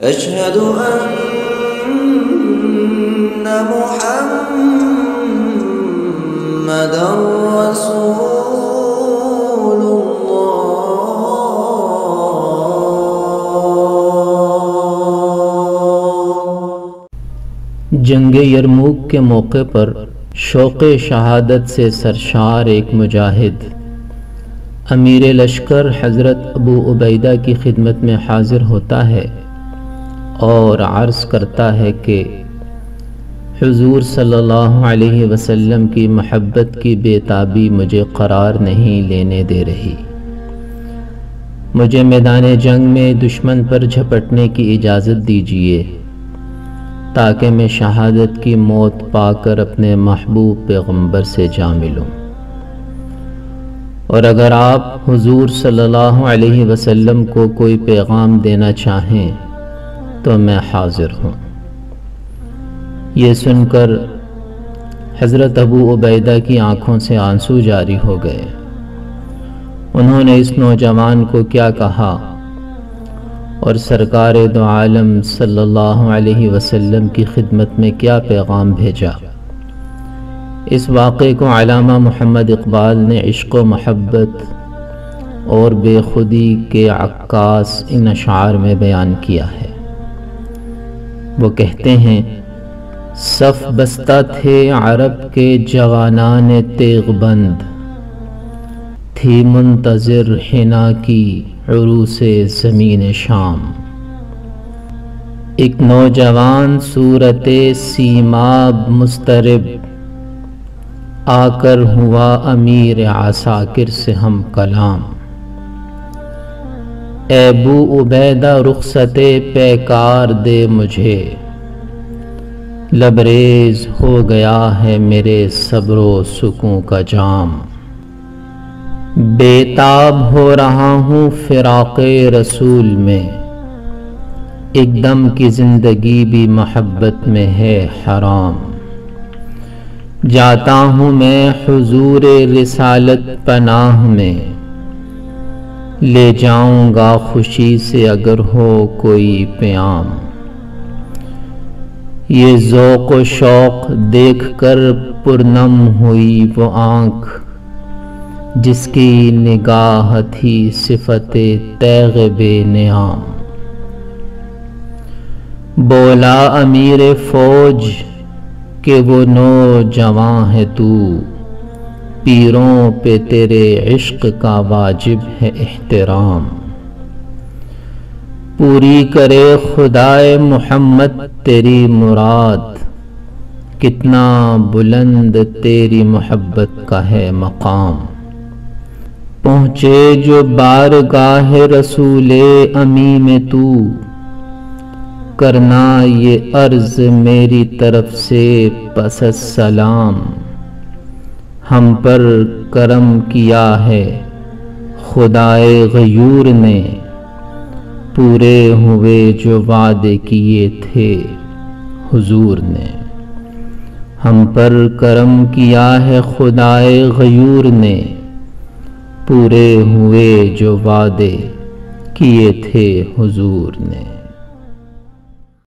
أشهد أن محمدًا رسول الله۔ جنگ یرموک کے موقع پر شوق شہادت سے سرشار ایک مجاہد امیر لشکر حضرت ابو عبیدہ کی خدمت میں حاضر ہوتا ہے اور عرض کرتا ہے کہ حضور صلی اللہ علیہ وسلم کی محبت کی بے تابی مجھے قرار نہیں لینے دے رہی، مجھے میدان جنگ میں دشمن پر جھپٹنے کی اجازت دیجیے تاکہ میں شہادت کی موت پا کر اپنے محبوب پیغمبر سے جا ملوں، اور اگر آپ حضور صلی اللہ علیہ وسلم کو کوئی پیغام دینا چاہیں تو میں حاضر ہوں۔ یہ سن کر حضرت ابو عبیدہ کی آنکھوں سے آنسو جاری ہو گئے۔ انہوں نے اس نوجوان کو کیا کہا اور سرکار دو عالم صلی اللہ علیہ وسلم کی خدمت میں کیا پیغام بھیجا، اس واقعے کو علامہ محمد اقبال نے عشق و محبت اور بے خودی کے عکاس ان اشعار میں بیان کیا ہے۔ وہ کہتے ہیں، صف بستہ تھے عرب کے جوانان تیغ بند، تھی منتظر حنا کی عروس زمین شام۔ ایک نوجوان صورت سیماب مضطرب، آ کر ہوا امیر عساکر سے ہم کلام۔ اے ابو عبیدہ رخصت پیکار دے مجھے، لبریز ہو گیا ہے میرے صبر و سکون کا جام۔ بے تاب ہو رہا ہوں فراق رسول میں، ایک دم کی زندگی بھی محبت میں ہے حرام۔ جاتا ہوں میں حضور رسالت پناہ میں، لے جاؤں گا خوشی سے اگر ہو کوئی پیام۔ یہ ذوق و شوق دیکھ کر پرنم ہوئی وہ آنکھ، جس کی نگاہ تھی صفت تیغ بے نیام۔ بولا امیر فوج کہ وہ نوجواں ہے تو، پیروں پہ تیرے عشق کا واجب ہے احترام۔ پوری کرے خدائے محمد تیری مراد، کتنا بلند تیری محبت کا ہے مقام۔ پہنچے جو بارگاہ رسول امی میں تو، کرنا یہ عرض میری طرف سے پس السلام۔ ہم پر کرم کیا ہے خدائے غیور نے، پورے ہوئے جو وعدے کیے تھے حضور نے۔ ہم پر کرم کیا ہے خدائے غیور نے، پورے ہوئے جو وعدے کیے تھے حضور نے۔